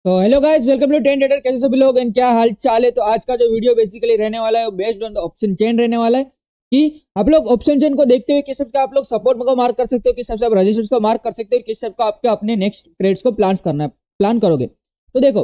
तो hello guys, welcome to ten trader. कैसे सभी लोग एंड क्या हाल चाल है। तो आज का जो वीडियो बेसिकली रहने वाला है वो based on the option chain रहने वाला है कि आप लोग ऑप्शन चेन को देखते हुए किस टाइप का आप लोग सपोर्ट को मार्क कर सकते हो, किस टाइप से आप रेजिस्टेंस को मार्क कर सकते हो, किस टाइप का आपके अपने नेक्स्ट ट्रेड्स को प्लान करोगे। तो देखो,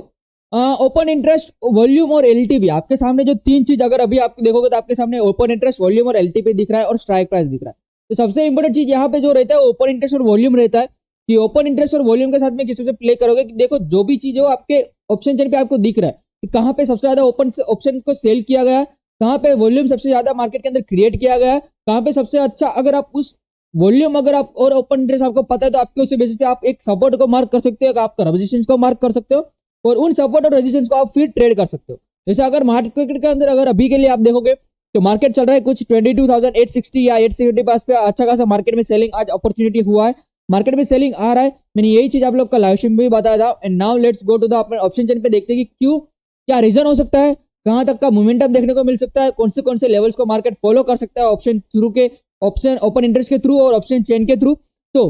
ओपन इंटरेस्ट, वॉल्यूम और एलटीपी आपके सामने जो तीन चीज अगर अभी आप देखोगे तो आपके सामने ओपन इंटरेस्ट, वॉल्यूम और एलटीपी दिख रहा है और स्ट्राइक प्राइस दिख रहा है। तो सबसे इंपॉर्टेंट चीज यहाँ पे जो रहता है ओपन इंटरेस्ट और वॉल्यूम रहता है कि ओपन इंटरेस्ट और वॉल्यूम के साथ में किस तरह से प्ले करोगे कि देखो जो भी चीज हो आपके ऑप्शन चेन पे आपको दिख रहा है कि कहाँ पे सबसे ज्यादा ओपन ऑप्शन को सेल किया गया, कहाँ पे वॉल्यूम सबसे ज्यादा मार्केट के अंदर क्रिएट किया गया, कहाँ पे सबसे अच्छा, अगर आप उस वॉल्यूम अगर आप और ओपन इंटरेस्ट आपको पता है तो आपके उस बेसिस पे आप एक सपोर्ट को मार्क कर सकते हो, आपका रेजिस्टेंस को मार्क कर सकते हो और उन सपोर्ट और रेजिस्टेंस को आप फिर ट्रेड कर सकते हो। जैसे अगर मार्केट के अंदर अगर अभी के लिए आप देखोगे तो मार्केट चल रहा है कुछ 22,860 या 870 पास पे अच्छा खासा मार्केट में सेलिंग आज अपॉर्चुनिटी हुआ है, मार्केट में सेलिंग आ रहा है। मैंने यही चीज आप लोग का लाइव स्ट्रीम में भी बताया था। And now let's go to the option chain पे देखते हैं कि क्यों, क्या रीजन हो सकता है, कहां तक का मोमेंटम देखने को मिल सकता है, कौन से लेवल्स को मार्केट फॉलो कर सकता है ऑप्शन थ्रू के, ऑप्शन ओपन इंटरेस्ट के थ्रू और ऑप्शन चेन के थ्रू। तो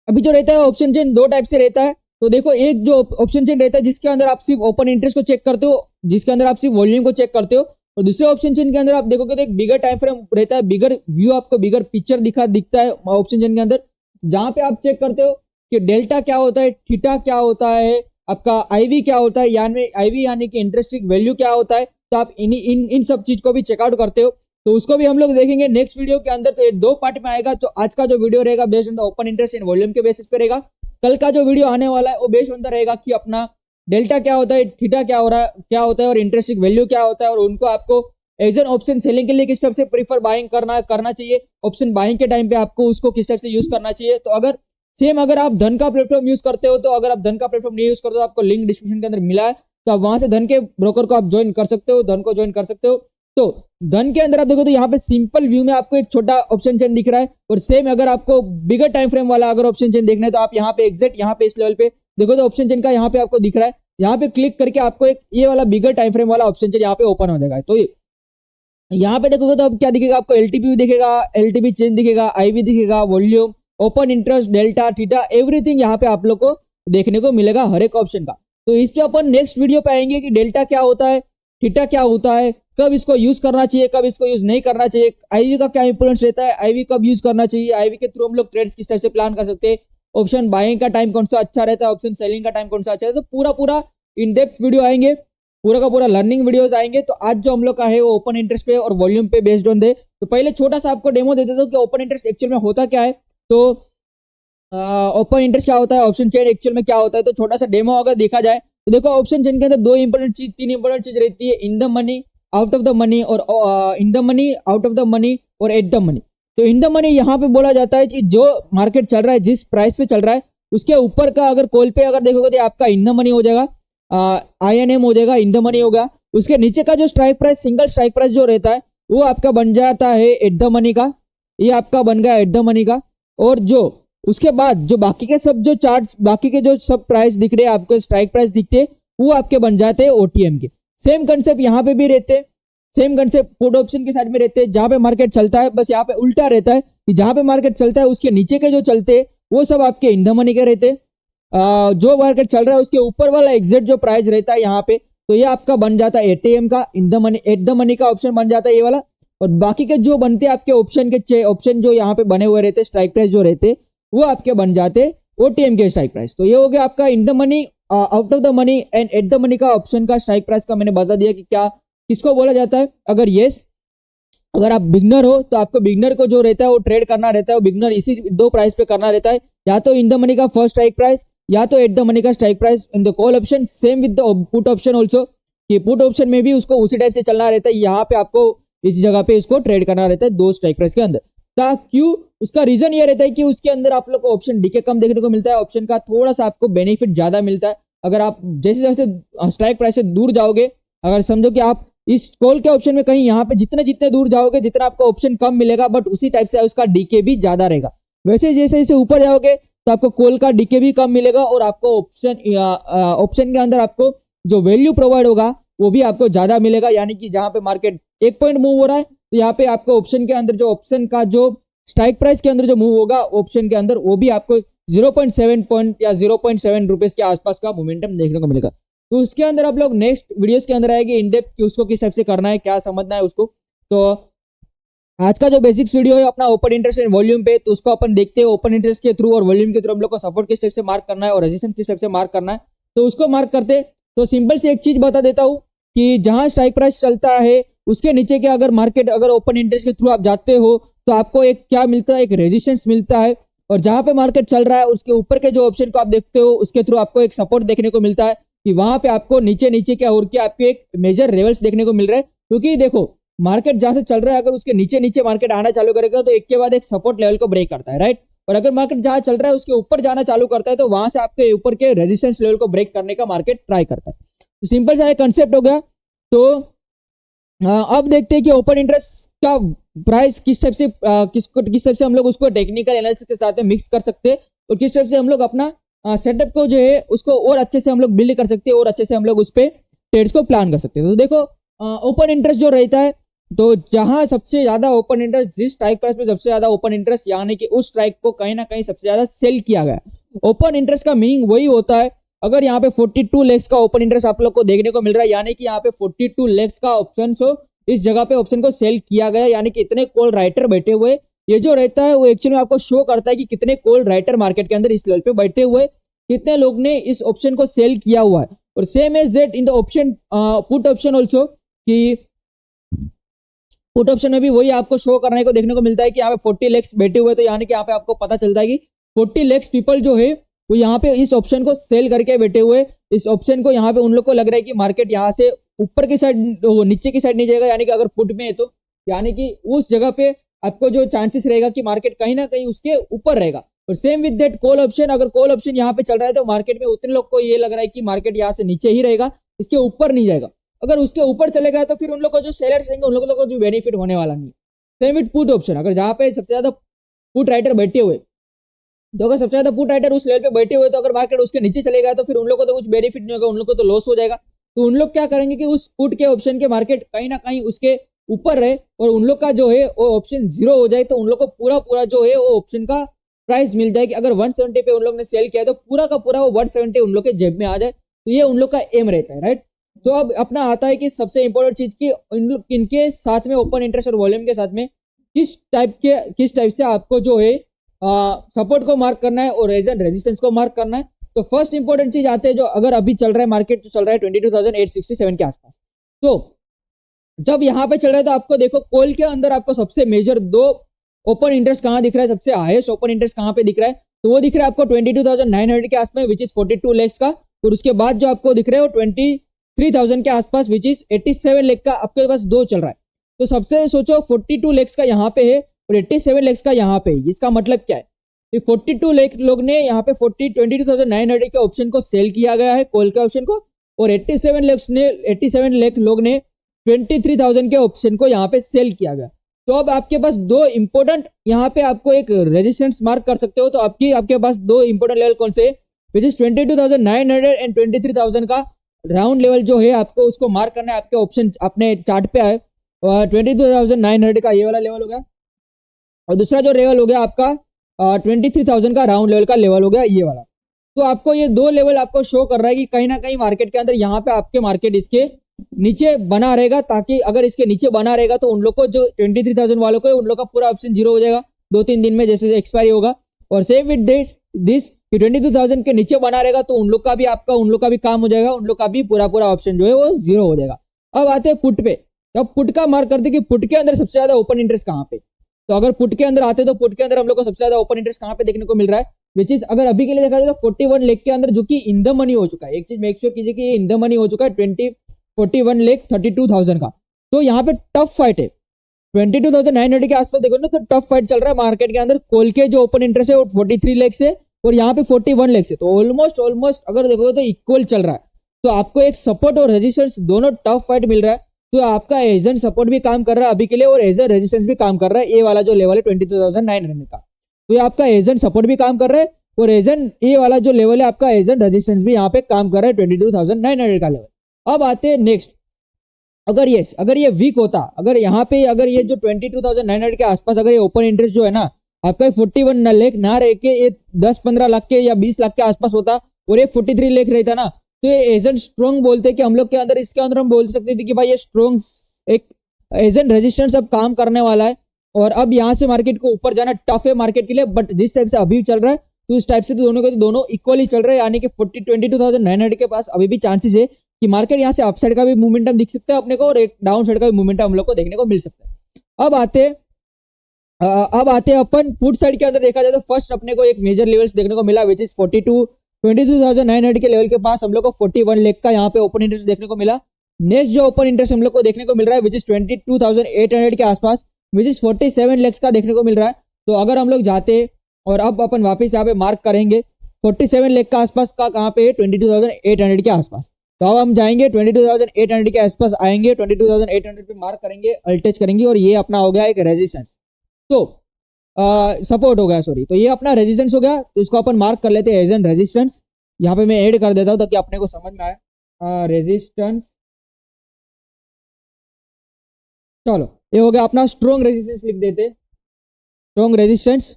अभी जो रहता है ऑप्शन चेन दो टाइप से रहता है। तो देखो, एक जो ऑप्शन चेन रहता है जिसके अंदर आप सिर्फ ओपन इंटरेस्ट को चेक करते हो, जिसके अंदर आप सिर्फ वॉल्यूम को चेक करते हो, और दूसरे ऑप्शन चेन के अंदर आप देखोगे तो एक बिगर टाइम फ्रेम रहता है, बिगर व्यू, आपको बिगर पिक्चर दिखता है ऑप्शन चेन के अंदर, जहां पे आप चेक करते हो कि डेल्टा क्या होता है, थीटा क्या होता है, आपका आईवी क्या होता है, यानी आईवी यानी कि इंटरेस्ट वैल्यू क्या होता है। तो आप इन सब चीज को भी चेकआउट करते हो। तो उसको भी हम लोग देखेंगे नेक्स्ट वीडियो के अंदर। तो ये दो पार्ट में आएगा। तो आज का जो वीडियो रहेगा based on the open interest and volume के बेसिस पे रहेगा। कल का जो वीडियो आने वाला है वो बेस्ड ऑन द रहेगा कि अपना डेल्टा क्या होता है, थीटा क्या हो रहा है, क्या होता है और इंटरेस्ट वैल्यू क्या होता है, और उनको आपको एज एन ऑप्शन सेलिंग के लिए किस टाइप से प्रीफर बाइंग करना चाहिए, ऑप्शन बाइंग के टाइम पे आपको उसको किस टाइप से यूज करना चाहिए। तो अगर सेम अगर आप धन का प्लेटफॉर्म यूज करते हो, तो अगर आप धन का प्लेटफॉर्म नहीं यूज करते हो, आपको लिंक डिस्क्रिप्शन के अंदर मिला है, तो आप वहां से धन के ब्रोकर को आप ज्वाइन कर सकते हो, धन को ज्वाइन कर सकते हो। तो धन के अंदर आप देखो तो यहाँ पे सिंपल व्यू में आपको एक छोटा ऑप्शन चेन दिख रहा है, और सेम अगर आपको बिगर टाइम फ्रेम वाला अगर ऑप्शन चेन देखना है तो आप यहाँ पे एग्जैक्ट यहाँ पे इस लेवल पे देखो तो ऑप्शन चेन का यहाँ पे आपको दिख रहा है। यहाँ पे क्लिक करके आपको एक ये वाला बिगर टाइम फ्रेम वाला ऑप्शन चेन यहाँ पे ओपन हो जाएगा। तो यहाँ पे देखोगे तो अब क्या दिखेगा आपको, एलटीपी भी दिखेगा, एलटीपी चेन दिखेगा, आईवी दिखेगा, volume, open interest, delta, theta, everything यहाँ पे आप लोग को देखने को मिलेगा हर एक ऑप्शन का। तो इस पे अपन नेक्स्ट वीडियो पे आएंगे कि डेल्टा क्या होता है, थीटा क्या होता है, कब इसको यूज करना चाहिए, कब इसको यूज नहीं करना चाहिए, आईवी का क्या इंपोर्टेंस रहता है, आईवी कब यूज करना चाहिए, आईवी के थ्रू हम लोग ट्रेड्स किस टाइप से प्लान कर सकते हैं, ऑप्शन बाइंग का टाइम कौन सा अच्छा रहता है, ऑप्शन सेलिंग का टाइम कौन सा अच्छा रहता है। तो पूरा इन डेप्थ वीडियो आएंगे, पूरा का पूरा लर्निंग वीडियोस आएंगे। तो आज जो हम लोग का है वो ओपन इंटरेस्ट पे और वॉल्यूम पे बेस्ड ऑन दे। तो पहले छोटा सा आपको डेमो दे देता हूँ कि ओपन इंटरेस्ट एक्चुअल में होता क्या है। तो ओपन इंटरेस्ट क्या होता है, ऑप्शन चेन एक्चुअल में क्या होता है, तो छोटा सा डेमो अगर देखा जाए तो देखो ऑप्शन चेन के अंदर तीन इंपॉर्टेंट चीज रहती है, in the money, out of the money, और in the money, out of the money और एट द मनी। तो इन द मनी यहाँ पे बोला जाता है कि जो मार्केट चल रहा है, जिस प्राइस पे चल रहा है उसके ऊपर का अगर कॉल पे अगर देखोगे तो आपका इन द मनी हो जाएगा, INM हो जाएगा, इन द मनी होगा। उसके नीचे का जो strike price, single strike price जो रहता है वो आपका बन जाता है एट द मनी का, ये आपका बन गया एट द मनी का। और जो उसके बाद जो बाकी के सब जो चार्ट्स, बाकी के जो सब प्राइस दिख रहे हैं आपको, स्ट्राइक प्राइस दिखते हैं, वो आपके बन जाते हैं OTM के। सेम कंसेप्ट यहाँ पे भी रहते हैं, सेम कंसेप्ट पुट ऑप्शन के साइड में रहते हैं। जहां पे मार्केट चलता है बस यहाँ पे उल्टा रहता है कि जहां पे मार्केट चलता है उसके नीचे के जो चलते हैं वो सब आपके इन द मनी के रहते हैं। जो मार्केट चल रहा है उसके ऊपर वाला एग्जैक्ट जो प्राइस रहता है यहाँ पे, तो ये आपका बन जाता है ATM का, इन the money, eight the money का ऑप्शन बन जाता है ये वाला। और बाकी के जो बनते हैं आपके ऑप्शन जो यहाँ पे बने हुए रहते हैं, स्ट्राइक प्राइस जो रहते वो आपके बन जाते OTM के स्ट्राइक प्राइस। तो ये हो गया आपका इन the money, out of the money and eight the money का ऑप्शन का स्ट्राइक प्राइस का मैंने बता दिया कि क्या किसको बोला जाता है। अगर आप बिगनर हो तो आपको बिगनर को जो रहता है वो ट्रेड करना रहता है, वो बिगनर इसी दो प्राइस पे करना रहता है, या तो इन द मनी का फर्स्ट स्ट्राइक प्राइस या तो एट द मनी का strike price in the call option. Same with the put option also, कि पुट ऑप्शन में भी उसको उसी टाइप से चलना रहता है, यहाँ पे आपको इस जगह पे इसको ट्रेड करना रहता है दो स्ट्राइक प्राइस के अंदर। क्यों, उसका रीजन ये रहता है कि उसके अंदर आप लोग को ऑप्शन डीके कम देखने को मिलता है, ऑप्शन का थोड़ा सा आपको बेनिफिट ज्यादा मिलता है। अगर आप जैसे जैसे स्ट्राइक प्राइस से दूर जाओगे, अगर समझो कि आप इस कॉल के ऑप्शन में कहीं यहाँ पे जितने दूर जाओगे जितना आपको ऑप्शन कम मिलेगा, बट उसी टाइप से उसका डीके भी ज्यादा रहेगा। वैसे जैसे जैसे ऊपर जाओगे तो आपको कॉल का डीके भी कम मिलेगा, और आपको ऑप्शन के अंदर आपको जो वैल्यू प्रोवाइड होगा वो भी आपको ज्यादा मिलेगा। यानी कि जहां पे मार्केट एक पॉइंट मूव हो रहा है तो यहाँ पे आपको ऑप्शन के अंदर जो ऑप्शन का जो स्ट्राइक प्राइस के अंदर जो मूव होगा ऑप्शन के अंदर, वो भी आपको 0.7 पॉइंट या 0.7 रुपीज के आसपास का मोमेंटम देखने को मिलेगा। तो उसके अंदर आप लोग नेक्स्ट वीडियोस के अंदर आएगी इन डेप्थ कि उसको किस टाइप से करना है, क्या समझना है उसको। तो आज का जो बेसिक्स वीडियो है अपना ओपन इंटरेस्ट एंड वॉल्यूम पे, तो उसको अपन देखते हैं ओपन इंटरेस्ट के थ्रू और वॉल्यूम के थ्रू हम लोग को सपोर्ट किस टाइप से मार्क करना है और रेजिस्टेंस किस टाइप से मार्क करना है। तो उसको मार्क करते तो सिंपल से एक चीज बता देता हूँ कि जहां स्ट्राइक प्राइस चलता है उसके नीचे के अगर मार्केट अगर ओपन इंटरेस्ट के थ्रू आप जाते हो तो आपको एक क्या मिलता है, एक रेजिस्टेंस मिलता है। और जहां पे मार्केट चल रहा है उसके ऊपर के जो ऑप्शन को आप देखते हो उसके थ्रू आपको एक सपोर्ट देखने को मिलता है कि वहां पे आपको नीचे नीचे क्या और क्या आपके एक मेजर लेवल्स देखने को मिल रहा है। क्योंकि देखो मार्केट जहां से चल रहा है अगर उसके नीचे नीचे मार्केट आना चालू करेगा तो एक के बाद एक सपोर्ट लेवल को ब्रेक करता है, राइट। और अगर मार्केट जहां चल रहा है उसके ऊपर जाना चालू करता है तो वहां से आपके ऊपर के रेजिस्टेंस लेवल को ब्रेक करने का मार्केट ट्राई करता है। तो सिंपल सा कंसेप्ट हो गया। तो अब देखते हैं कि ओपन इंटरेस्ट का प्राइस किस टाइप से किस टाइप से हम लोग उसको टेक्निकल एनालिसिस के साथ में मिक्स कर सकते हैं और किस टाइप से हम लोग अपना सेटअप को जो है उसको और अच्छे से हम लोग बिल्ड कर सकते हैं और अच्छे से हम लोग उस पर ट्रेड्स को प्लान कर सकते हैं। तो देखो ओपन इंटरेस्ट जो रहता है तो जहां सबसे ज्यादा ओपन इंटरेस्ट जिस स्ट्राइक प्राइस में सबसे ज्यादा ओपन इंटरेस्ट यानी कि उस स्ट्राइक को कहीं ना कहीं सबसे ज्यादा सेल किया गया। ओपन इंटरेस्ट का मीनिंग वही होता है अगर यहाँ पे 42 लेग्स का ओपन इंटरेस्ट आप लोग को देखने को मिल रहा है यानी कि यहाँ पे 42 लेग्स का ऑप्शन सो इस जगह पे ऑप्शन को सेल किया गया यानी कि इतने कॉल राइटर बैठे हुए, ये जो रहता है वो एक्चुअली में आपको शो करता है कि कितने कॉल राइटर मार्केट के अंदर इस लेवल पे बैठे हुए, कितने लोग ने इस ऑप्शन को सेल किया हुआ है। और same as that in the option put option also कि पुट ऑप्शन में भी वही आपको शो करने को देखने को मिलता है कि यहाँ पे 40 लेग्स बैठे हुए, तो यानी कि यहाँ पे आपको पता चलता है कि 40 लेग्स पीपल जो है वो यहाँ पे इस ऑप्शन को सेल करके बैठे हुए। इस ऑप्शन को यहाँ पे उन लोग को लग रहा है कि मार्केट यहाँ से ऊपर की साइड नीचे की साइड नहीं जाएगा यानी कि अगर पुट में है तो यानी कि उस जगह पे आपको जो चांसेस रहेगा कि मार्केट कहीं ना कहीं उसके ऊपर रहेगा। और same with that call option, अगर कॉल ऑप्शन यहाँ पे चल रहा है तो मार्केट में उतने लोग को ये लग रहा है कि मार्केट यहाँ से नीचे ही रहेगा, इसके ऊपर नहीं जाएगा। अगर उसके ऊपर चलेगा तो फिर उन लोग को जो सेलर्स रहेंगे उन लोगों को जो बेनिफिट होने वाला नहीं। सेम विद पुट ऑप्शन, अगर जहाँ पे सबसे ज्यादा पुट राइटर बैठे हुए तो अगर सबसे ज्यादा पुट राइटर उस लेवल पे बैठे हुए तो अगर मार्केट उसके नीचे चलेगा तो फिर उन लोग को तो कुछ बेनिफिट नहीं होगा, उन लोग को तो लॉस हो जाएगा। तो उन लोग क्या करेंगे कि उस पुट के ऑप्शन के मार्केट कहीं ना कहीं उसके ऊपर रहे और उन लोग का जो है वो ऑप्शन 0 हो जाए तो उन लोग को पूरा जो है वो ऑप्शन का प्राइस मिल जाए कि अगर 170 पे उन लोग ने सेल किया तो पूरा का पूरा वो 170 उन लोग के जेब में आ जाए। तो ये उन लोग का एम रहता है, राइट। तो अब अपना आता है कि सबसे इंपॉर्टेंट चीज की इनके साथ में ओपन इंटरेस्ट और वॉल्यूम के साथ में किस टाइप से आपको जो है सपोर्ट को मार्क करना है और रेजिस्टेंस को मार्क करना है। तो फर्स्ट इंपॉर्टेंट चीज आते हैं जो अगर अभी चल रहा है मार्केट जो चल रहा है 22,867 के आसपास। तो जब यहाँ पे चल रहा है तो आपको देखो कॉल के अंदर आपको सबसे मेजर 2 ओपन इंटरेस्ट कहाँ दिख रहा है, सबसे हाईएस्ट ओपन इंटरेस्ट कहाँ पे दिख रहा है तो वो दिख रहा है आपको 22,900 के आसपास विच इज 42 लेग्स का। और उसके बाद जो आपको दिख रहा है वो 23,000 के आसपास विच इज 87 लेग का आपके पास 2 चल रहा है। तो सबसे सोचो 42 लेग्स का यहाँ पे है और 87 लेग्स का यहाँ पे है। इसका मतलब क्या है, 42 लेग लोग ने यहाँ पे 22,900 के ऑप्शन को सेल किया गया है कॉल के ऑप्शन को और 87 लेग लोग ने 23,000 के ऑप्शन को यहाँ पे सेल किया गया। तो अब आपके पास 2 इंपोर्टेंट यहाँ पे आपको एक रेजिस्टेंस मार्क कर सकते हो। तो आपके पास 2 इंपोर्टेंट लेवल कौन से विच इज 22,900 एंड 23,000 का राउंड लेवल जो है आपको उसको मार्क करना है। आपके ऑप्शन अपने चार्ट पे आए और 22,900 का ये वाला लेवल हो गया और दूसरा जो लेवल हो गया आपका 23,000 का राउंड लेवल का लेवल हो गया ये वाला। तो आपको ये 2 लेवल आपको शो कर रहा है कि कहीं ना कहीं मार्केट के अंदर यहाँ पे आपके मार्केट इसके नीचे बना रहेगा, ताकि अगर इसके नीचे बना रहेगा तो उन लोग को जो 23,000 वालों को उन लोग का पूरा ऑप्शन 0 हो जाएगा 2-3 दिन में जैसे एक्सपायरी होगा। और सेम विद दिस 22,000 के नीचे बना रहेगा तो उन लोग का भी काम हो जाएगा, उन लोग का भी पूरा ऑप्शन जो है वो 0 हो जाएगा। अब आते हैं पुट पे। अब पुट का मार्क करते कि पुट के अंदर सबसे ज्यादा ओपन इंटरेस्ट कहाँ पे। तो अगर पुट के अंदर आते तो पुट के अंदर हम लोग को सबसे ज्यादा ओपन इंटरेस्ट कहाँ पे देखने को मिल रहा है विच इज अगर अभी के लिए देखा जाए तो 41 लेग के अंदर जो कि इन द मनी हो चुका है। एक चीज मेक श्योर कीजिए कि ये इन द मनी हो चुका है 41 लेग 32,000 का। तो यहाँ पे टफ फाइट है 22,900 के आसपास देखो ना, तो टफ फाइट चल रहा है मार्केट के अंदर। कॉल के जो ओपन इंटरेस्ट है वो 43 लेग से और यहाँ पे 41 लेग से, तो ऑलमोस्ट अगर देखोगे तो इक्वल चल रहा है। तो आपको एक सपोर्ट और रेजिस्टेंस दोनों टफ फाइट मिल रहा है। तो आपका एजेंट सपोर्ट भी काम कर रहा है अभी के लिए और एजेंट रेजिस्टेंस भी काम कर रहा है। ये वाला जो लेवल है 22,900 का, तो ये आपका एजेंट सपोर्ट भी काम कर रहा है और एजेंट ये वाला जो लेवल है आपका एजेंट रेजिस्टेंस भी यहाँ पे काम कर रहा है 22,900 का लेवल। अब आते हैं नेक्स्ट, अगर ये वीक होता, अगर यहाँ पे अगर ये जो 22,900 के आसपास अगर ये ओपन इंटरेस्ट जो है ना आपका 41 लाख ना रह के ये 10-15 लाख के या 20 लाख के आसपास होता और ये 43 लाख रहता ना, तो ये एजेंट स्ट्रॉन्ग बोलते कि हम लोग के अंदर, इसके अंदर हम बोल सकते थे कि भाई ये स्ट्रॉन्ग एक एजेंट रेजिस्टेंस अब काम करने वाला है और अब यहाँ से मार्केट को ऊपर जाना टफ है मार्केट के लिए। बट जिस टाइप से अभी चल रहा है तो इस टाइप से तो दोनों के दोनों इक्वली चल रहे हैं, यानी कि 22,900 के पास अभी भी चांसेस है कि मार्केट यहाँ से अपसाइड का भी मोमेंटम दिख सकता है अपने को और एक डाउन साइड का भी मोमेंटम हम लोग को देखने को मिल सकता है। अब आते अपन पुट साइड के अंदर देखा जाए तो फर्स्ट अपने को एक मेजर लेवल्स देखने को मिला विच इज 22,900 के लेवल के पास हम लोग को 41 लाख का यहाँ पे ओपन इंटरेस्ट देखने को मिला। नेक्स्ट जो ओपन इंटरेस्ट हम लोग को देखने को मिल रहा है विच इज 22,800 के आसपास विच इज 47 लाख का देखने को मिल रहा है। तो अगर हम लोग जाते और अब अपन वापस यहाँ पे मार्क करेंगे 47 लाख का आसपास का कहाँ पे 22,800 के आसपास। तो अब हम जाएंगे 22,800 के आसपास आएंगे, 22,800 पे मार्क करेंगे, अल्टच करेंगे और ये अपना हो गया एक रेजिस्टेंस, तो सपोर्ट हो गया सॉरी, तो ये अपना रेजिस्टेंस हो गया। तो इसको अपन मार्क कर लेते हैं एज एन रेजिस्टेंस। यहाँ पे मैं ऐड कर देता हूँ ताकि अपने को समझ में आए रेजिस्टेंस। चलो ये हो गया अपना स्ट्रॉन्ग रेजिस्टेंस, लिख देते स्ट्रॉन्ग रेजिस्टेंस,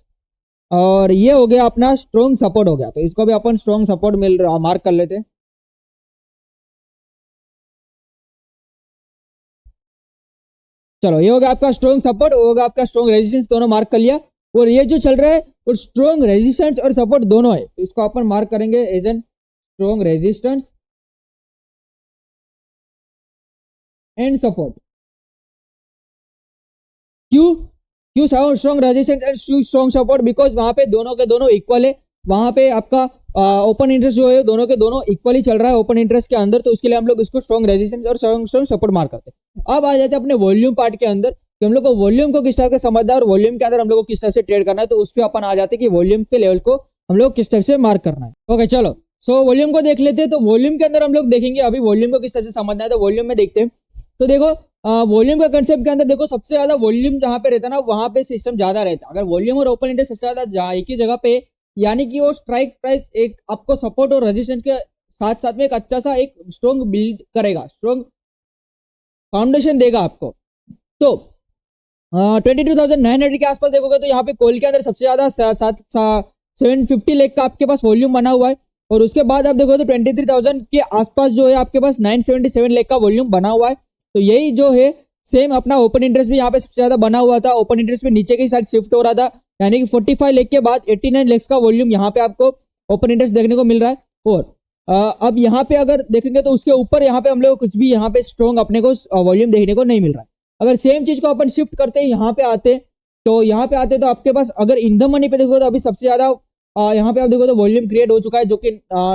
और ये हो गया अपना स्ट्रॉन्ग सपोर्ट हो गया। तो इसको भी अपन स्ट्रॉन्ग सपोर्ट मिल रहा मार्क कर लेते। चलो ये हो गया आपका स्ट्रॉन्ग सपोर्ट, वो होगा आपका स्ट्रॉन्ग रेजिस्टेंस, दोनों मार्क कर लिया। और ये जो चल रहा है वो स्ट्रॉन्ग रेजिस्टेंस और सपोर्ट दोनों है, तो इसको अपन मार्क करेंगे as an strong resistance and support. क्यों strong resistance and strong support? Because वहां पे दोनों के दोनों इक्वल है, वहां पे आपका ओपन इंटरेस्ट जो है दोनों के दोनों इक्वली चल रहा है ओपन इंटरेस्ट के अंदर, तो उसके लिए हम लोग इसको स्ट्रॉन्ग रेजिस्टेंस और स्ट्रॉन्ग सपोर्ट मार्क करते हैं। अब आ जाते हैं अपने वॉल्यूम पार्ट के अंदर कि हम लोग को वॉल्यूम को किस टाइप से समझना है और वॉल्यूम के अंदर हम लोग को किस टाइप से ट्रेड करना है, तो उस पर अपन आ जाते हैं कि वॉल्यूम के लेवल को हम लोग किस टाइप से मार्क करना है। ओके चलो, सो वॉल्यूम को देख लेते हैं। तो वॉल्यूम के अंदर हम लोग देखेंगे अभी वॉल्यूम को किस टाइप से समझना है, तो वॉल्यूम में देखते हैं। तो देखो वॉल्यूम का कंसेप्ट के अंदर देखो सबसे ज्यादा वॉल्यूम जहां पे रहता है ना वहां पे सिस्टम ज्यादा रहता है। अगर वॉल्यूम और ओपन इंटरेस्ट सबसे ज्यादा एक ही जगह पे, यानी कि वो स्ट्राइक प्राइस एक आपको सपोर्ट और रेजिस्टेंस के साथ साथ में एक अच्छा सा एक स्ट्रॉन्ग बिल्ड करेगा, स्ट्रॉन्ग फाउंडेशन देगा आपको। तो 22,900 के आसपास देखोगे तो यहाँ पे कॉल के अंदर सबसे ज्यादा 750 लाख का आपके पास वॉल्यूम बना हुआ है, और उसके बाद आप देखो तो 23,000 के आसपास जो है आपके पास 977 लाख का वॉल्यूम बना हुआ है। तो यही जो है सेम अपना ओपन इंटरेस्ट भी यहाँ पे सबसे ज्यादा बना हुआ था, ओपन इंटरेस्ट भी नीचे की साइड शिफ्ट हो रहा था, यानी कि 45 लाख के बाद 89 लाख का वॉल्यूम यहाँ पे आपको ओपन इंटरेस्ट देखने को मिल रहा है। और अब यहाँ पे अगर देखेंगे तो उसके ऊपर यहाँ पे हम लोग कुछ भी यहाँ पे स्ट्रॉन्ग अपने को वॉल्यूम देखने को नहीं मिल रहा है। अगर सेम चीज को अपन शिफ्ट करते हैं यहाँ पे आते, तो यहाँ पे आते तो आपके पास अगर इन द मनी पे देखो तो अभी सबसे ज्यादा यहाँ पे आप देखो तो वॉल्यूम क्रिएट हो चुका है जो कि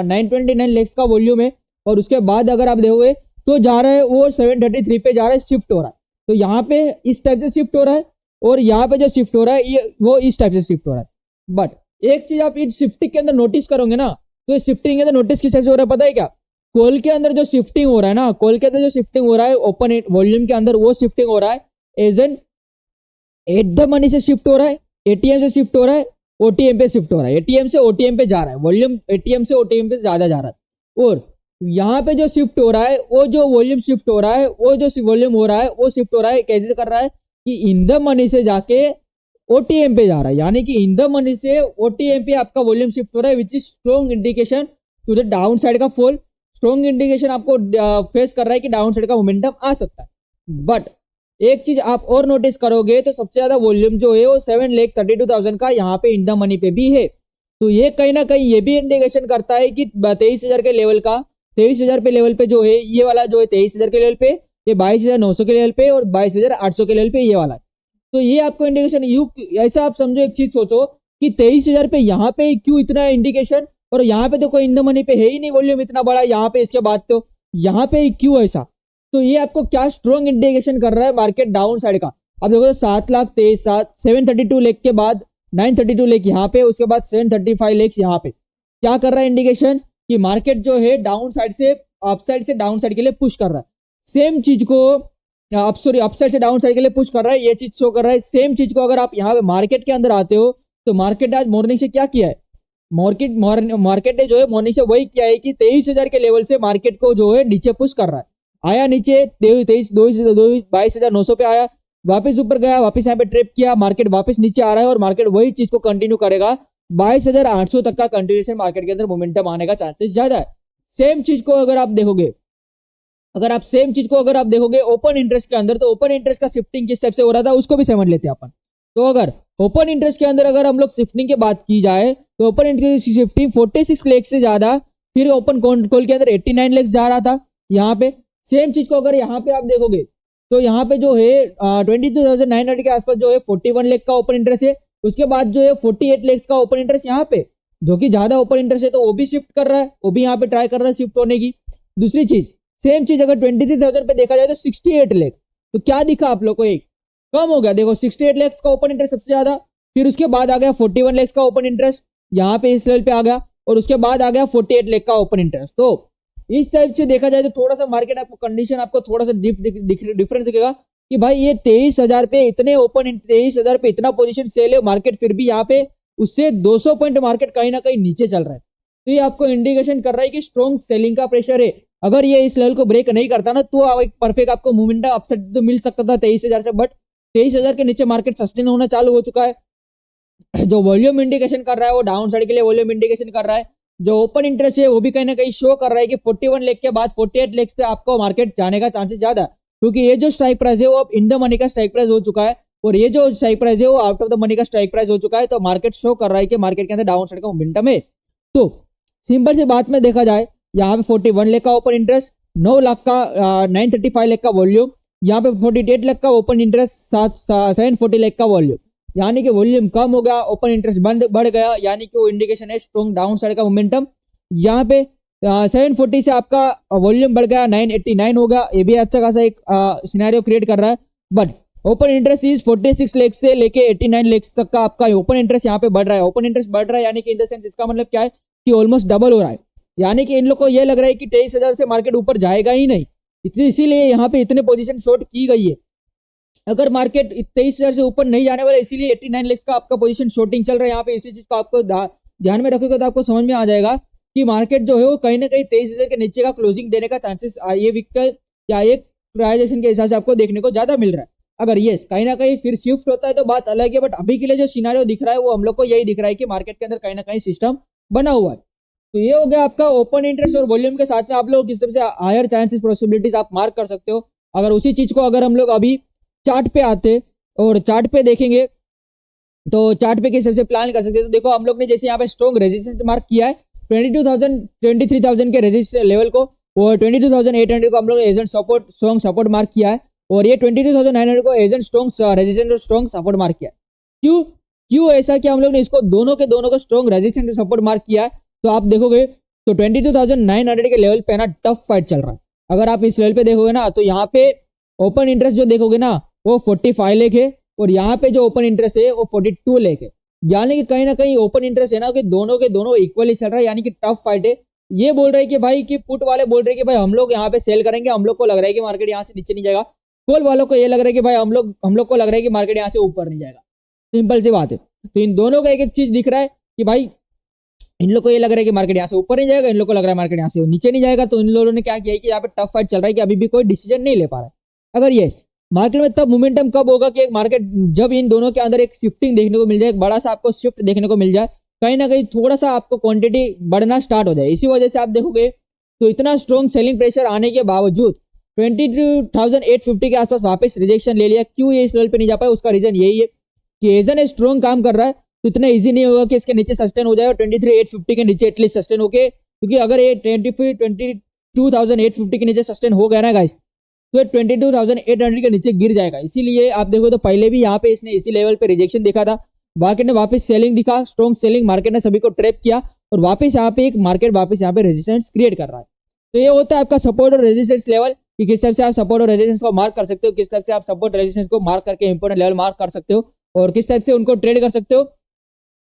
929 लाख का वॉल्यूम है, और उसके बाद अगर आप देखोगे तो जा रहा है वो 733 पे जा रहा है, शिफ्ट हो रहा है। तो यहाँ पे इस टाइप से शिफ्ट हो रहा है और यहाँ पे जो शिफ्ट हो रहा है ये वो इस टाइप से शिफ्ट हो रहा है। बट एक चीज आप इस शिफ्टिंग के अंदर नोटिस करोगे ना, तो इस शिफ्टिंग के अंदर नोटिस किस टाइप से हो रहा है पता है क्या? कॉल के अंदर जो शिफ्टिंग हो रहा है ना, कॉल के अंदर जो शिफ्टिंग हो रहा है ओपन वॉल्यूम के अंदर, वो शिफ्टिंग हो रहा है as an at the money से शिफ्ट हो रहा है, एटीएम से शिफ्ट हो रहा है, ओटीएम पे शिफ्ट हो रहा है, एटीएम से ओटीएम पे जा रहा है, वॉल्यूम एटीएम से ओटीएम पे ज्यादा जा रहा है। और यहाँ पे जो शिफ्ट हो रहा है वो जो वॉल्यूम शिफ्ट हो रहा है, वो जो वॉल्यूम हो रहा है वो शिफ्ट हो रहा है कैसे कर रहा है कि इन द मनी से जाके ओटीएम पे जा रहा है, यानी कि इन द मनी से ओटीएम पे आपका वॉल्यूम शिफ्ट हो रहा है, which is strong indication to the downside का फॉल। स्ट्रॉन्ग इंडिकेशन आपको फेस कर रहा है कि डाउन साइड का मोमेंटम आ सकता है। बट एक चीज आप और नोटिस करोगे तो सबसे ज्यादा वॉल्यूम जो है वो 7,32,000 का यहाँ पे इन द मनी पे भी है। तो ये कहीं ना कहीं ये भी इंडिकेशन करता है कि 23,000 के लेवल का 23,000 पे लेवल पे जो है ये वाला जो है 23,000 के लेवल पे, ये 22,900 के लेवल पे और 22,800 के लेवल पे ये वाला। तो ये आपको इंडिकेशन ऐसा आप समझो, एक चीज सोचो कि 23,000 पे यहाँ पे क्यों इतना इंडिकेशन, और यहाँ पे तो कोई इन द मनी पे है ही नहीं वॉल्यूम इतना बड़ा यहाँ पे, इसके बाद तो यहाँ पे क्यों ऐसा? तो ये आपको क्या स्ट्रॉन्ग इंडिकेशन कर रहा है मार्केट डाउन साइड का। अब देखो 732 लाख के बाद 932 लाख यहाँ पे, उसके बाद 735 लाख यहाँ पे, क्या कर रहा है इंडिकेशन कि मार्केट जो है डाउन साइड से अपसाइड से डाउन साइड के लिए पुश कर रहा है। सेम चीज को अपसाइड से डाउन साइड के लिए पुश कर रहा है, ये चीज शो कर रहा है। सेम चीज को अगर आप यहाँ पे मार्केट के अंदर आते हो तो मार्केट आज मॉर्निंग से क्या किया है, मार्केट ने जो है मॉर्निंग से वही किया है कि 23,000 के लेवल से मार्केट को जो है नीचे पुश कर रहा है। आया नीचे 22,900 पे आया, वापस ऊपर गया, वापस यहाँ पे ट्रेप किया, मार्केट वापस नीचे आ रहा है और मार्केट वही चीज को कंटिन्यू करेगा। 22,800 तक का कंटिन्यूएशन मार्केट के अंदर मोमेंटम आने का चांसेस ज्यादा है। सेम चीज को अगर आप देखोगे ओपन इंटरेस्ट के अंदर, तो ओपन इंटरेस्ट का शिफ्टिंग किस टाइप से हो रहा था उसको भी समझ लेते हैं अपन। तो अगर ओपन इंटरेस्ट के अंदर अगर हम लोग शिफ्टिंग की बात की जाए तो ओपन इंटरेस्ट की शिफ्टिंग 46 लाख से ज्यादा, फिर ओपन कॉल के अंदर 89 लाख जा रहा था यहाँ पे। सेम चीज को अगर यहाँ पे आप देखोगे तो यहाँ पे जो है 22,900 के आसपास जो है 41 लाख का ओपन इंटरेस्ट है। उसके बाद जो है 48 लाख का ओपन इंटरेस्ट यहाँ पे, जो कि ज्यादा ओपन इंटरेस्ट है, तो वो भी शिफ्ट कर रहा है, वो भी यहाँ पे ट्राई कर रहा है शिफ्ट होने की। दूसरी चीज सेम चीज अगर 23,000 पे देखा जाए तो 68 लाख, तो क्या दिखा आप लोग को, एक कम हो गया। देखो 68 लाख का ओपन इंटरेस्ट सबसे ज्यादा, फिर उसके बाद आ गया 41 लाख का ओपन इंटरेस्ट यहाँ पे इस लेवल पे आ गया, और उसके बाद आ गया 48 लाख का ओपन इंटरेस्ट। तो इस टाइप से देखा जाए तो थोड़ा सा मार्केट आपको कंडीशन आपको थोड़ा सा डिफरेंस दिखेगा कि भाई ये 23,000 पे इतने ओपन 23,000 पे इतना पोजीशन सेल है मार्केट, फिर भी यहाँ पे उससे 200 पॉइंट मार्केट कहीं ना कहीं नीचे चल रहा है। तो ये आपको इंडिकेशन कर रहा है कि स्ट्रॉन्ग सेलिंग का प्रेशर है। अगर ये इस लेवल को ब्रेक नहीं करता ना तो एक परफेक्ट आपको मोमेंटम अपसेट तो मिल सकता था 23,000 से, बट 23,000 के नीचे मार्केट सस्टेन होना चालू हो चुका है। जो वॉल्यूम इंडिकेशन कर रहा है वो डाउन साइड के लिए वॉल्यूम इंडिकेशन कर रहा है। जो ओपन इंटरेस्ट है वो भी कहीं ना कहीं शो कर रहा है कि 41 लाख के बाद 48 लाख पे आपको मार्केट जाने का चांसेस ज्यादा है, क्योंकि ये जो स्ट्राइक प्राइस है वो अब इन द मनी का स्ट्राइक प्राइस हो चुका है, और ये जो स्ट्राइक प्राइस है वो आउट ऑफ द मनी का स्ट्राइक प्राइस हो चुका है। तो मार्केट शो कर रहा है कि मार्केट के अंदर डाउन साइड का मोमेंटम है। तो सिंपल सी बात में देखा जाए, यहाँ पे 41 लाख का ओपन इंटरेस्ट, 9 लाख का 935 लाख का वॉल्यूम, यहाँ पे 48 लाख का ओपन इंटरेस्ट, 740 लाख का वॉल्यूम, यानी कि वॉल्यूम कम हो गया, ओपन इंटरेस्ट बढ़ गया, यानी कि वो इंडिकेशन है स्ट्रॉन्ग डाउन साइड का मोमेंटम। यहाँ पे 740 से आपका वॉल्यूम बढ़ गया 989 हो गया, ये भी अच्छा खासा एक सिनेरियो क्रिएट कर रहा है। But open interest is 46 lakh से लेके 89 लाख तक का आपका ओपन इंटरेस्ट यहाँ पे बढ़ रहा है। ओपन इंटरेस्ट बढ़ रहा है यानी कि इन द सेंस इसका मतलब क्या है कि ऑलमोस्ट डबल हो रहा है, यानी कि इन लोग को ये लग रहा है कि 23,000 से मार्केट ऊपर जाएगा ही नहीं, इसीलिए यहाँ पे इतने पोजीशन शॉर्ट की गई है। अगर मार्केट 23,000 से ऊपर नहीं जाने वाला, इसीलिए 89 लाख का आपका पोजीशन शॉर्टिंग चल रहा है यहाँ पे। इसी चीज को आपको ध्यान में रखोगे तो आपको समझ में आ जाएगा कि मार्केट जो है वो कहीं ना कहीं 23,000 के नीचे का क्लोजिंग देने का चांसेस ये वीक का या एक प्राइजेशन के हिसाब से आपको देखने को ज्यादा मिल रहा है। अगर यस कहीं ना कहीं फिर शिफ्ट होता है तो बात अलग है, बट अभी के लिए जो सिनारियो दिख रहा है वो हम लोग को यही दिख रहा है कि मार्केट के अंदर कहीं ना कहीं सिस्टम बना हुआ है। तो ये हो गया आपका ओपन इंटरेस्ट और वॉल्यूम के साथ में आप लोग किस तरह से हायर चांसेस पॉसिबिलिटीज आप मार्क कर सकते हो। अगर उसी चीज को अगर हम लोग अभी चार्ट पे आते और चार्ट पे देखेंगे तो चार्ट पे किस तरह से प्लान कर सकते हैं। तो देखो हम लोग ने जैसे यहाँ पे स्ट्रॉन्ग रेजिस्टेंस मार्क किया है 23,000 के रेजिस्टेंस लेवल को, और 22,800 को हम लोग agent support strong support mark किया है, और ये 22,900 को एजेंट स्ट्रॉन्ग रेजिस्टेंस और स्ट्रॉन्ग सपोर्ट मार्क किया है। क्यों ऐसा कि हम लोग ने इसको दोनों को स्ट्रॉन्ग रेजिस्टेंस और सपोर्ट मार्क किया है। तो आप देखोगे तो 22,900 के लेवल पे ना टफ फाइट चल रहा है। अगर आप इस लेवल पे देखोगे ना तो यहाँ पे ओपन इंटरेस्ट जो देखोगे ना वो 45 लाख है, और यहाँ पे जो ओपन इंटरेस्ट है वो 42 लाख है, यानी कि कहीं ना कहीं ओपन इंटरेस्ट है ना कि दोनों के दोनों इक्वली चल रहा है, यानी कि टफ फाइट है। ये बोल रहे हैं कि भाई कि पुट वाले बोल रहे हैं कि भाई हम लोग यहाँ पे सेल करेंगे, हम लोग को लग रहा है कि मार्केट यहाँ से नीचे नहीं जाएगा। कॉल वालों को ये लग रहा है कि भाई हम लोग को लग रहा है कि मार्केट यहाँ से ऊपर नहीं जाएगा। सिंपल सी बात है। तो इन दोनों का एक एक चीज दिख रहा है कि भाई इन लोग को ये लग रहा है कि मार्केट यहाँ से ऊपर नहीं जाएगा, इन लोग को लग रहा है मार्केट यहाँ से नीचे नहीं जाएगा। तो इन लोगों ने क्या किया कि यहाँ पे टफ फाइट चल रहा है कि अभी भी कोई डिसीजन नहीं ले पा रहा है। अगर ये मार्केट में तब मोमेंटम कब होगा कि एक मार्केट जब इन दोनों के अंदर एक शिफ्टिंग देखने को मिल जाए, एक बड़ा सा आपको शिफ्ट देखने को मिल जाए, कहीं ना कहीं थोड़ा सा आपको क्वांटिटी बढ़ना स्टार्ट हो जाए। इसी वजह से आप देखोगे तो इतना स्ट्रॉन्ग सेलिंग प्रेशर आने के बावजूद 22,850 के आसपास वापस रिजेक्शन ले लिया। क्यों ये इस लेवल पे नहीं जा पाया, उसका रीजन यही है कि एजन स्ट्रॉन्ग काम कर रहा है, तो इतना इजी नहीं होगा कि इसके नीचे सस्टेन हो जाए और 23,850 के नीचे एटलीस्ट सस्टेन होके, क्योंकि अगर ये 22,850 के नीचे सस्टेन हो गया ना गाइस तो 22,800 के नीचे गिर जाएगा। इसीलिए आप देखो तो पहले भी यहाँ पे इसने इसी लेवल पे रिजेक्शन देखा था, मार्केट ने वापस सेलिंग दिखा, स्ट्रॉन्ग सेलिंग, मार्केट ने सभी को ट्रैप किया और वापस यहाँ पे एक मार्केट वापस यहाँ पे रेजिस्टेंस क्रिएट कर रहा है। तो ये होता है आपका सपोर्ट और रेजिस्टेंस लेवल कि किस टाइप से आप सपोर्ट और रेजिस्टेंस को मार्क कर सकते हो, किस टाइप से आप सपोर्ट रेजिस्टेंस को मार्क करके इंपोर्टेंट लेवल मार्क कर सकते हो और किस टाइप से उनको ट्रेड कर सकते हो।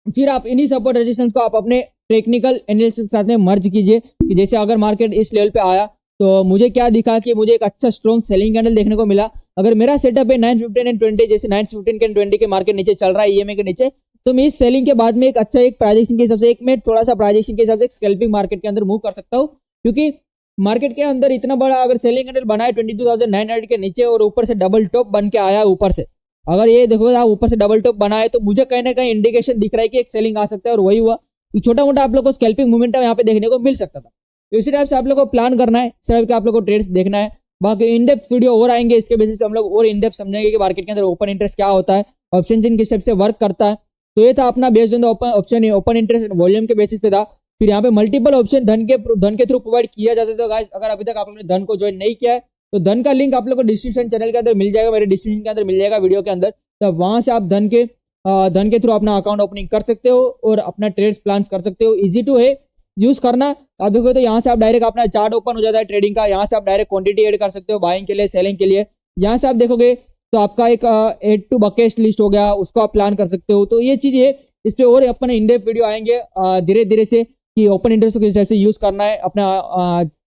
फिर आप इन्हीं सपोर्ट रेजिस्टेंस को आप अपने टेक्निकल एनालिसिस के साथ में मर्ज कीजिए कि जैसे अगर मार्केट इस लेवल पे आया तो मुझे क्या दिखा कि मुझे एक अच्छा स्ट्रॉन्ग सेलिंग कैंडल देखने को मिला। अगर मेरा सेटअप है 915 एंड 20, जैसे 915 के 20 के मार्केट नीचे चल रहा है ईएमए के नीचे, तो मैं इस सेलिंग के बाद में एक अच्छा एक प्राइजेक्शन के हिसाब से एक मैं थोड़ा सा प्राइजेक्शन के हिसाब से स्कैल्पिंग मार्केट के अंदर मूव कर सकता हूँ, क्योंकि मार्केट के अंदर इतना बड़ा अगर सेलिंग कैंडल बनाए 22,900 के नीचे और ऊपर से डबल टॉप बन के आया ऊपर से, अगर ये देखो आप ऊपर से डबल टॉप बनाए तो मुझे कहीं ना कहीं इंडिकेशन दिख रहा है कि एक सेलिंग आ सकता है, और वही हुआ कि छोटा मोटा आप लोग को स्कैल्पिंग मोमेंटम यहाँ पे देखने को मिल सकता था। तो इसी टाइप से आप लोग को प्लान करना है, इस टाइप के आप लोग को ट्रेड्स देखना है। बाकी इन डेप्थ वीडियो और आएंगे, इसके बेसिस पे हम लोग और इन डेप्थ समझेंगे कि मार्केट के अंदर ओपन इंटरेस्ट क्या होता है, ऑप्शन चेन किस टाइप से वर्क करता है। तो ये था अपना based on the option open interest volume के बेसिस पे था। फिर यहाँ पे मल्टीपल ऑप्शन धन के थ्रू प्रोवाइड किया जाता है। तो गाइस अगर अभी तक आप लोगों ने धन को ज्वाइन नहीं किया है तो धन का लिंक आप लोग को डिस्क्रिप्शन चैनल के अंदर मिल जाएगा, मेरे डिस्क्रिप्शन के अंदर मिल जाएगा वीडियो के अंदर। तो वहां से आप धन के थ्रू अपना अकाउंट ओपनिंग कर सकते हो और अपना ट्रेड्स प्लान कर सकते हो। इजी टू है यूज करना। आप देखो तो यहाँ से आप डायरेक्ट अपना चार्ट ओपन हो जाता है ट्रेडिंग का, यहाँ से आप डायरेक्ट क्वांटिटी ऐड कर सकते हो बाइंग के लिए सेलिंग के लिए। यहाँ से आप देखोगे तो आपका एक एड टू बकेट लिस्ट हो गया, उसको आप प्लान कर सकते हो। तो ये चीज है, इस पे और अपने इन डेप्थ वीडियो आएंगे धीरे धीरे से कि ओपन इंटरेस्ट को किस टाइप से यूज करना है, अपना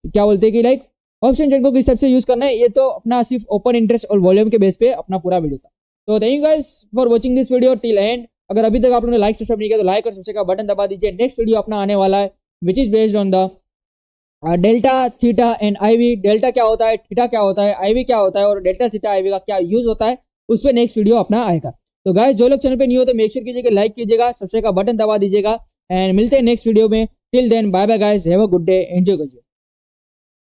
क्या बोलते हैं कि लाइक ऑप्शन चेन को किस टाइप से यूज करना है। ये तो अपना सिर्फ ओपन इंटरेस्ट और वॉल्यूम के बेस पे अपना पूरा वीडियो था। तो thank you guys for watching this video till and. अगर अभी तक आप लोगों ने लाइक सब्सक्राइब नहीं किया तो लाइक और सब्सक्राइब का बटन दबा दीजिए। नेक्स्ट वीडियो अपना आने वाला है which is based on the delta theta and IV. Delta क्या होता है, थीटा क्या होता है, आईवी क्या होता है और डेल्टा थीटा आईवी का क्या यूज होता है, उस पर नेक्स्ट वीडियो अपना आएगा। तो गाइस जो लोग चैनल पे न्यू हो तो मेक श्योर कीजिएगा लाइक कीजिएगा, सब्सक्राइब का बटन दबा दीजिएगा एंड मिलते हैं नेक्स्ट वीडियो में। Till then bye bye guys, have a good day, enjoy कीजिए।